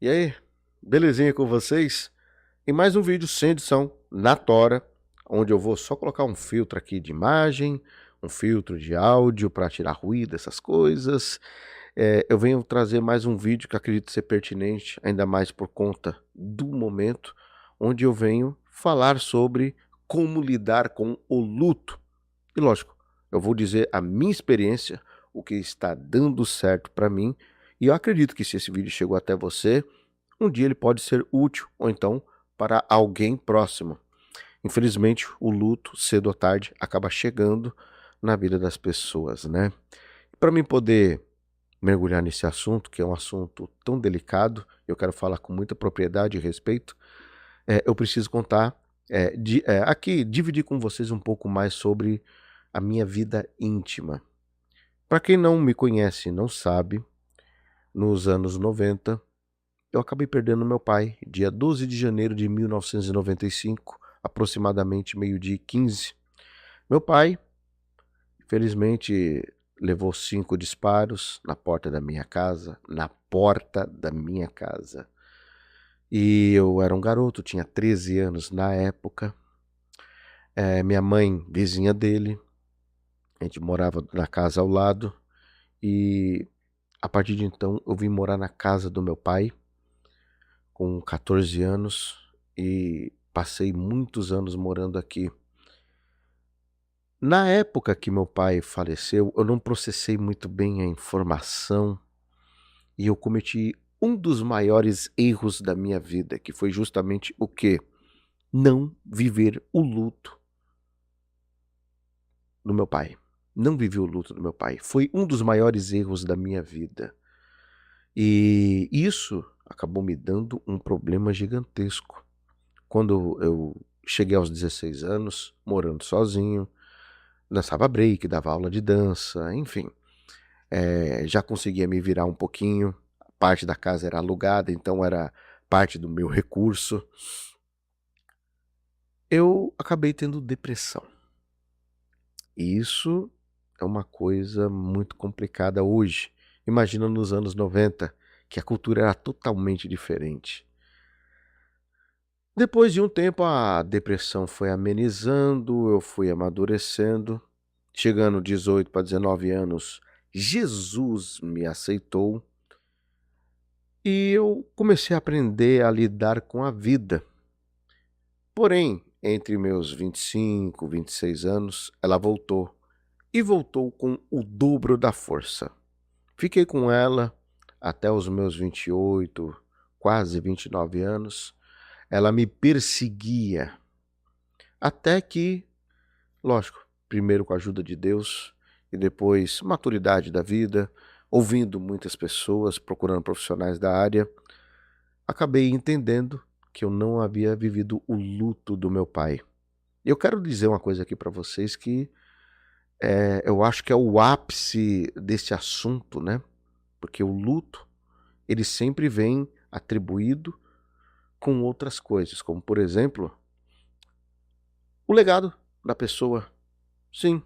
E aí, belezinha com vocês? Em mais um vídeo sem edição, na tora, onde eu vou só colocar um filtro aqui de imagem, um filtro de áudio para tirar ruído, essas coisas. Eu venho trazer mais um vídeo que acredito ser pertinente, ainda mais por conta do momento, onde eu venho falar sobre como lidar com o luto. E lógico, eu vou dizer a minha experiência, o que está dando certo para mim, e eu acredito que se esse vídeo chegou até você, um dia ele pode ser útil ou então para alguém próximo. Infelizmente, o luto, cedo ou tarde, acaba chegando na vida das pessoas, né? Para mim poder mergulhar nesse assunto, que é um assunto tão delicado, eu quero falar com muita propriedade e respeito, eu preciso contar, aqui, dividir com vocês um pouco mais sobre a minha vida íntima. Para quem não me conhece e não sabe, nos anos 90, eu acabei perdendo meu pai, dia 12 de janeiro de 1995, aproximadamente meio-dia e 15. Meu pai, felizmente, levou 5 disparos na porta da minha casa, na porta da minha casa. E eu era um garoto, tinha 13 anos na época. Minha mãe, vizinha dele, a gente morava na casa ao lado. E a partir de então eu vim morar na casa do meu pai, com 14 anos, e passei muitos anos morando aqui. Na época que meu pai faleceu, eu não processei muito bem a informação e eu cometi um dos maiores erros da minha vida, que foi justamente o quê? Não viver o luto do meu pai. Não vivi o luto do meu pai. Foi um dos maiores erros da minha vida. E isso acabou me dando um problema gigantesco. Quando eu cheguei aos 16 anos, morando sozinho, dançava break, dava aula de dança, enfim. Já conseguia me virar um pouquinho, parte da casa era alugada, então era parte do meu recurso. Eu acabei tendo depressão. E isso é uma coisa muito complicada hoje. Imagina nos anos 90, que a cultura era totalmente diferente. Depois de um tempo, a depressão foi amenizando, eu fui amadurecendo. Chegando 18 para 19 anos, Jesus me aceitou e eu comecei a aprender a lidar com a vida. Porém, entre meus 25, 26 anos, ela voltou e voltou com o dobro da força. Fiquei com ela até os meus 28, quase 29 anos. Ela me perseguia até que, lógico, primeiro com a ajuda de Deus e depois maturidade da vida, ouvindo muitas pessoas, procurando profissionais da área, acabei entendendo que eu não havia vivido o luto do meu pai. Eu quero dizer uma coisa aqui para vocês que eu acho que é o ápice desse assunto, né? Porque o luto, ele sempre vem atribuído com outras coisas, como por exemplo, o legado da pessoa. Sim,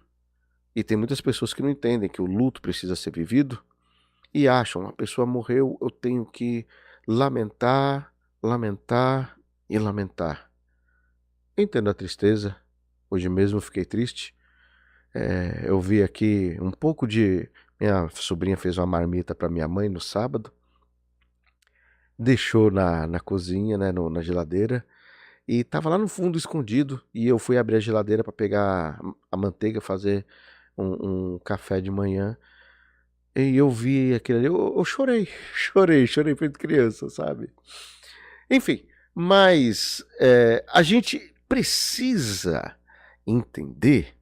e tem muitas pessoas que não entendem que o luto precisa ser vivido e acham, a pessoa morreu, eu tenho que lamentar, lamentar e lamentar. Entendo a tristeza, hoje mesmo eu fiquei triste. Eu vi aqui um pouco de. Minha sobrinha fez uma marmita para minha mãe no sábado, deixou na cozinha, né, na geladeira, e estava lá no fundo escondido. E eu fui abrir a geladeira para pegar a manteiga, fazer um café de manhã. E eu vi aquilo ali, eu chorei, chorei feito criança, sabe? Enfim, mas a gente precisa entender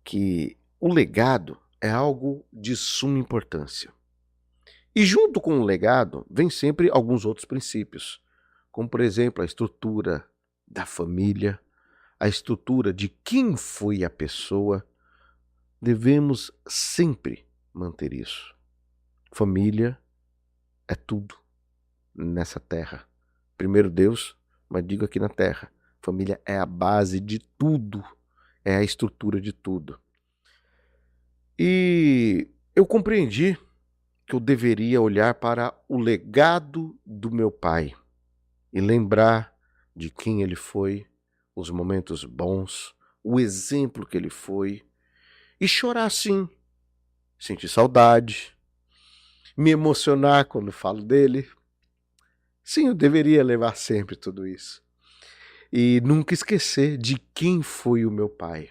que o legado é algo de suma importância. E junto com o legado vem sempre alguns outros princípios, como por exemplo a estrutura da família, a estrutura de quem foi a pessoa. Devemos sempre manter isso. Família é tudo nessa terra. Primeiro Deus, mas digo aqui na terra, família é a base de tudo, é a estrutura de tudo. E eu compreendi que eu deveria olhar para o legado do meu pai e lembrar de quem ele foi, os momentos bons, o exemplo que ele foi, e chorar sim, sentir saudade, me emocionar quando falo dele. Sim, eu deveria levar sempre tudo isso. E nunca esquecer de quem foi o meu pai.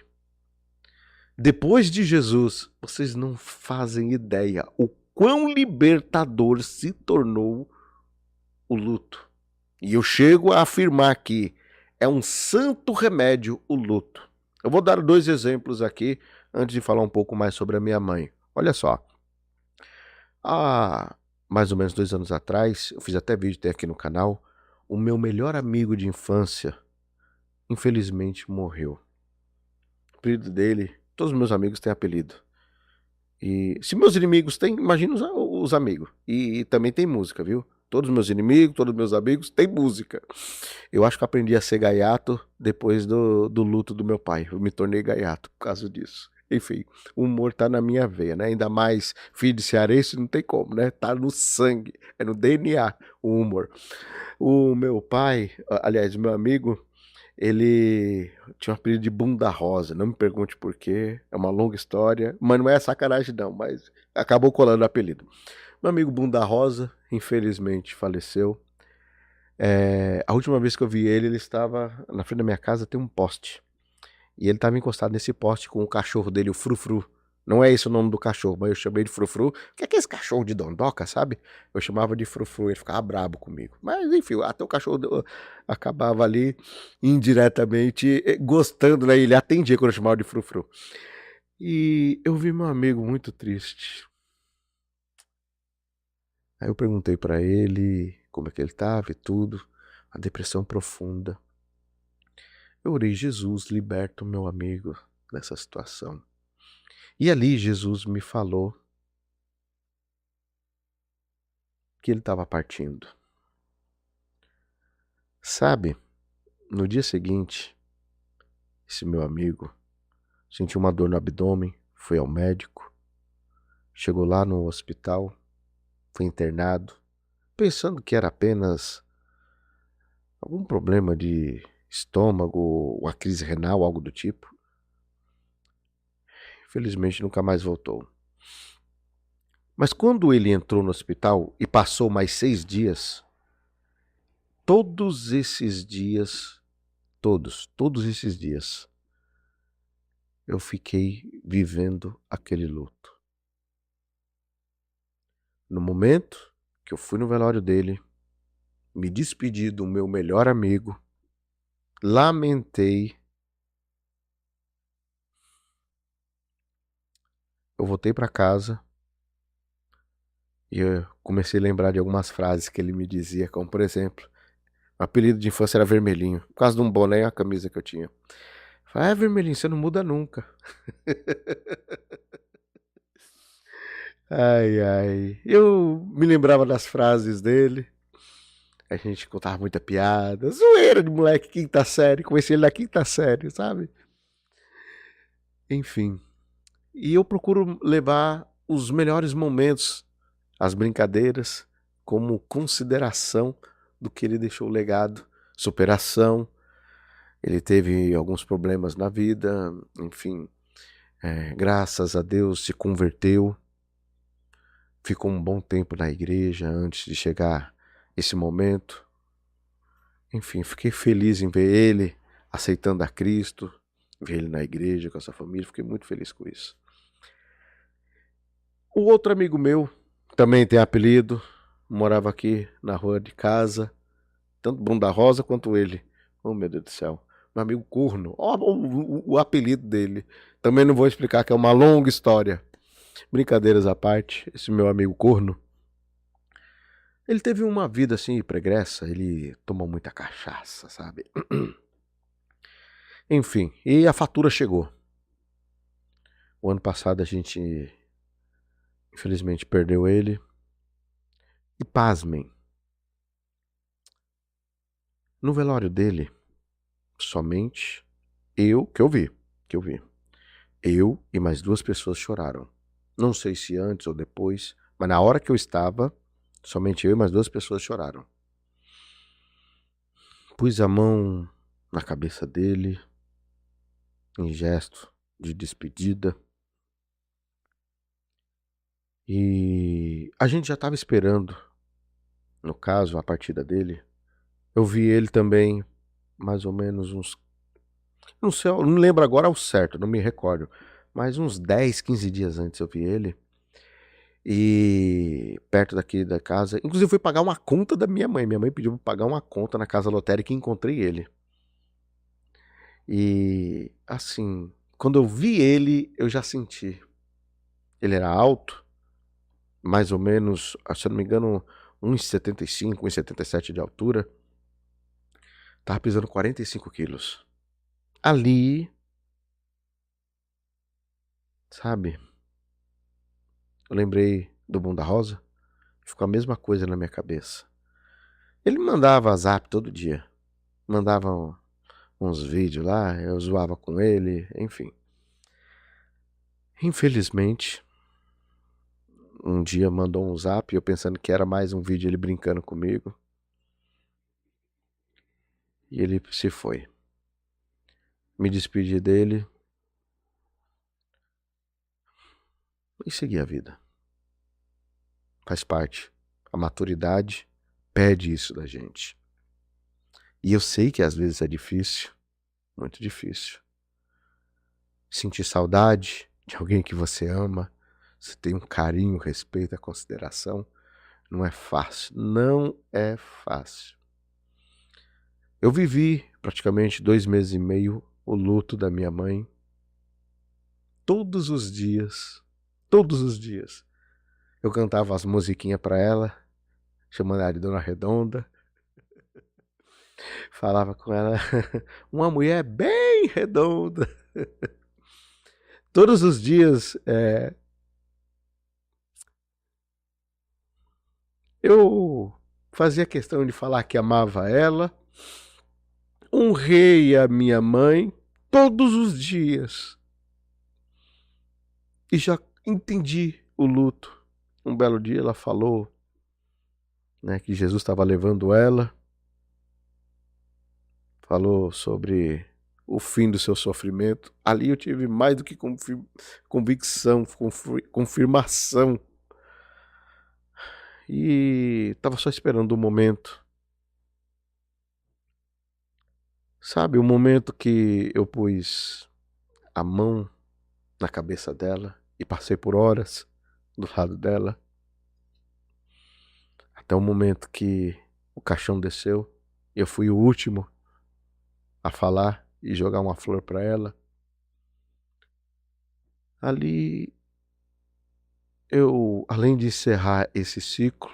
Depois de Jesus, vocês não fazem ideia o quão libertador se tornou o luto. E eu chego a afirmar que é um santo remédio o luto. Eu vou dar 2 exemplos aqui antes de falar um pouco mais sobre a minha mãe. Olha só, há mais ou menos 2 anos atrás, eu fiz até vídeo, tem aqui no canal, o meu melhor amigo de infância, infelizmente, morreu. O apelido dele, todos os meus amigos têm apelido. E se meus inimigos têm, imagina os amigos. E também tem música, viu? Todos os meus inimigos, todos os meus amigos têm música. Eu acho que eu aprendi a ser gaiato depois do luto do meu pai. Eu me tornei gaiato por causa disso. Enfim, o humor tá na minha veia, né? Ainda mais filho de cearense, não tem como, né? Tá no sangue, é no DNA o humor. O meu pai, aliás, o meu amigo, ele tinha um apelido de Bunda Rosa. Não me pergunte por quê, é uma longa história, mas não é sacanagem não, mas acabou colando o apelido. Meu amigo Bunda Rosa, infelizmente, faleceu. A última vez que eu vi ele, ele estava na frente da minha casa, tem um poste. E ele estava encostado nesse poste com o cachorro dele, o Frufru. Não é esse o nome do cachorro, mas eu chamei de Frufru, que é aquele cachorro de dondoca, sabe? Eu chamava de Frufru, ele ficava brabo comigo. Mas enfim, até o cachorro acabava ali indiretamente gostando, né? Ele atendia quando eu chamava de Frufru. E eu vi meu amigo muito triste. Aí eu perguntei pra ele como é que ele estava e tudo. A depressão profunda. Eu orei, Jesus, liberta o meu amigo dessa situação. E ali Jesus me falou que ele estava partindo. Sabe, no dia seguinte, esse meu amigo sentiu uma dor no abdômen, foi ao médico, chegou lá no hospital, foi internado, pensando que era apenas algum problema de estômago, uma crise renal, algo do tipo. Infelizmente nunca mais voltou. Mas quando ele entrou no hospital e passou mais 6 dias, todos esses dias, todos esses dias, eu fiquei vivendo aquele luto. No momento que eu fui no velório dele, me despedi do meu melhor amigo, lamentei, eu voltei para casa e eu comecei a lembrar de algumas frases que ele me dizia, como por exemplo, o apelido de infância era Vermelhinho, por causa de um boné e uma camisa que eu tinha. Falei, Vermelhinho, você não muda nunca. Ai, ai. Eu me lembrava das frases dele. A gente contava muita piada. Zoeira de moleque, quinta série. Conheci ele na quinta série, sabe? Enfim. E eu procuro levar os melhores momentos, as brincadeiras, como consideração do que ele deixou legado. Superação. Ele teve alguns problemas na vida, enfim. Graças a Deus se converteu. Ficou um bom tempo na igreja antes de chegar esse momento. Enfim, fiquei feliz em ver ele aceitando a Cristo, ver ele na igreja com a sua família, fiquei muito feliz com isso. O outro amigo meu, também tem apelido, morava aqui na rua de casa, tanto Bunda Rosa quanto ele. Oh, meu Deus do céu. Meu amigo Corno, o apelido dele. Também não vou explicar, que é uma longa história. Brincadeiras à parte, esse meu amigo Corno, ele teve uma vida assim pregressa, ele tomou muita cachaça, sabe? Enfim, e a fatura chegou. O ano passado a gente, infelizmente, perdeu ele. E pasmem, no velório dele, somente que eu vi. Eu e mais 2 pessoas choraram. Não sei se antes ou depois, Mas na hora que eu estava, somente eu e mais 2 pessoas choraram. Pus a mão na cabeça dele, em gesto de despedida. E a gente já estava esperando, no caso, a partida dele. Eu vi ele também mais ou menos uns, não sei, eu não lembro agora ao certo, não me recordo, mas uns 10, 15 dias antes eu vi ele. E perto daqui da casa, inclusive fui pagar uma conta da minha mãe. Minha mãe pediu pra pagar uma conta na casa lotérica e encontrei ele. E assim, quando eu vi ele, eu já senti. Ele era alto, mais ou menos, se eu não me engano, 1,75, 1,77 de altura. Tava pesando 45 quilos. Ali, sabe, eu lembrei do Bunda Rosa, ficou a mesma coisa na minha cabeça. Ele me mandava zap todo dia, mandava uns vídeos lá, eu zoava com ele, enfim. Infelizmente, um dia mandou um zap, eu pensando que era mais um vídeo ele brincando comigo, e ele se foi. Me despedi dele e segui a vida. Faz parte. A maturidade pede isso da gente. E eu sei que às vezes é difícil, muito difícil. Sentir saudade de alguém que você ama, você tem um carinho, respeito, a consideração, não é fácil. Não é fácil. Eu vivi praticamente 2 meses e meio o luto da minha mãe. Todos os dias, eu cantava as musiquinhas pra ela, chamando ela de Dona Redonda. Falava com ela, uma mulher bem redonda. Todos os dias eu fazia questão de falar que amava ela, honrei a minha mãe todos os dias. E já entendi o luto. Um belo dia ela falou, né, que Jesus estava levando ela, falou sobre o fim do seu sofrimento. Ali eu tive mais do que convicção, confirmação. E estava só esperando o momento. Sabe, o momento que eu pus a mão na cabeça dela e passei por horas do lado dela. Até o momento que o caixão desceu, eu fui o último a falar e jogar uma flor para ela. Ali eu, além de encerrar esse ciclo,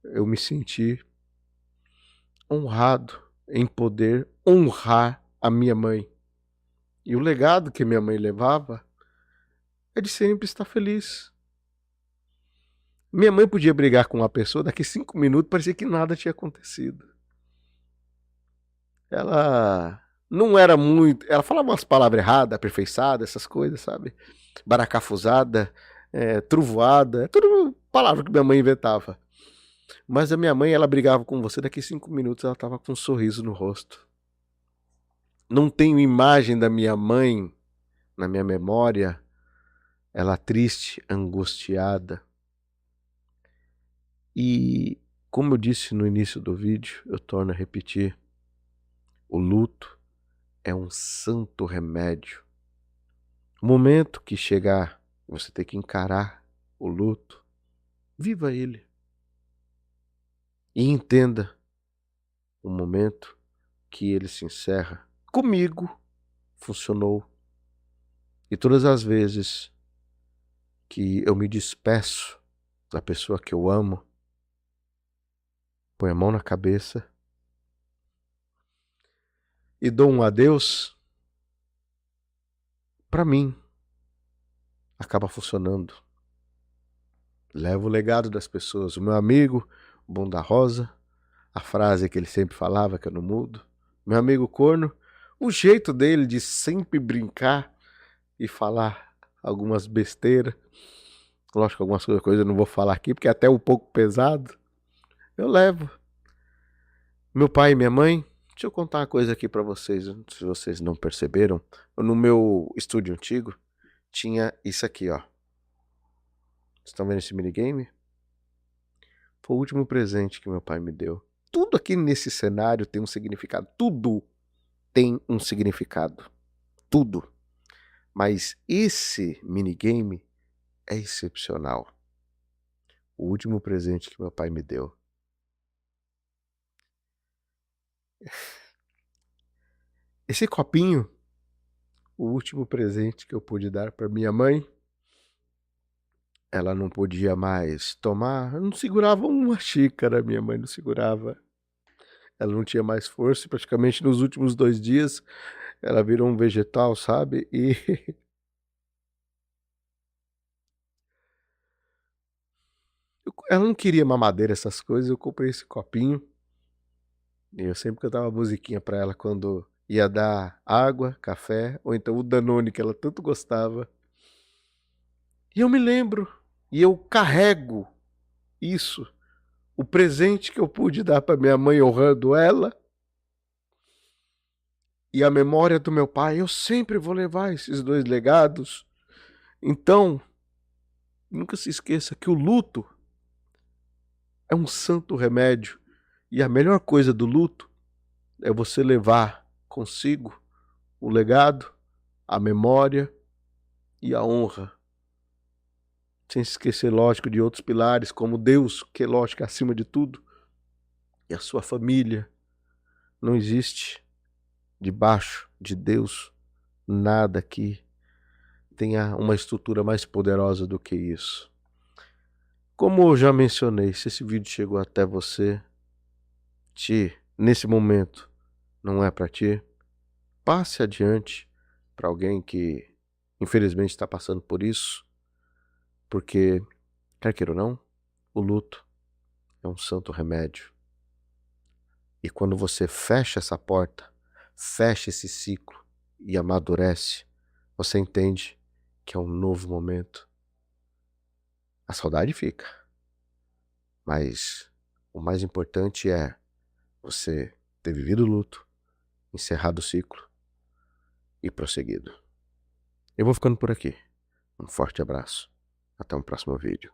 eu me senti honrado em poder honrar a minha mãe. E o legado que minha mãe levava é de sempre estar feliz. Minha mãe podia brigar com uma pessoa, daqui 5 minutos parecia que nada tinha acontecido. Ela não era muito. Ela falava umas palavras erradas, aperfeiçoada, essas coisas, sabe? Baracafusada, truvoada, tudo palavra que minha mãe inventava. Mas a minha mãe, ela brigava com você, daqui 5 minutos ela tava com um sorriso no rosto. Não tenho imagem da minha mãe na minha memória, ela triste, angustiada. E, como eu disse no início do vídeo, eu torno a repetir, o luto é um santo remédio. O momento que chegar, você tem que encarar o luto, viva ele. E entenda o momento que ele se encerra. Comigo funcionou. E todas as vezes que eu me despeço da pessoa que eu amo, põe a mão na cabeça e dou um adeus, para mim, acaba funcionando. Levo o legado das pessoas. O meu amigo, o Bunda Rosa, a frase que ele sempre falava, que eu não mudo. Meu amigo Corno, o jeito dele de sempre brincar e falar algumas besteiras. Lógico, algumas coisas eu não vou falar aqui, porque é até um pouco pesado. Eu levo. Meu pai e minha mãe, deixa eu contar uma coisa aqui pra vocês, se vocês não perceberam. No meu estúdio antigo, tinha isso aqui, ó. Vocês estão vendo esse minigame? Foi o último presente que meu pai me deu. Tudo aqui nesse cenário tem um significado. Tudo tem um significado. Tudo. Mas esse minigame é excepcional. O último presente que meu pai me deu. Esse copinho, o último presente que eu pude dar para minha mãe, ela não podia mais tomar, não segurava uma xícara, minha mãe não segurava. Ela não tinha mais força e praticamente nos últimos 2 dias ela virou um vegetal, sabe? E ela não queria mamadeira, essas coisas, eu comprei esse copinho. E eu sempre cantava musiquinha pra ela quando ia dar água, café, ou então o Danone que ela tanto gostava. E eu me lembro, e eu carrego isso, o presente que eu pude dar para minha mãe honrando ela, e a memória do meu pai, eu sempre vou levar esses dois legados. Então, nunca se esqueça que o luto é um santo remédio, e a melhor coisa do luto é você levar consigo o legado, a memória e a honra. Sem se esquecer, lógico, de outros pilares, como Deus, que é lógico acima de tudo, e a sua família. Não existe debaixo de Deus nada que tenha uma estrutura mais poderosa do que isso. Como eu já mencionei, se esse vídeo chegou até você, nesse momento, não é para ti, passe adiante para alguém que infelizmente está passando por isso, porque, quer queira ou não, o luto é um santo remédio. E quando você fecha essa porta, fecha esse ciclo e amadurece, você entende que é um novo momento. A saudade fica, mas o mais importante é você ter vivido o luto, encerrado o ciclo e prosseguido. Eu vou ficando por aqui. Um forte abraço. Até um próximo vídeo.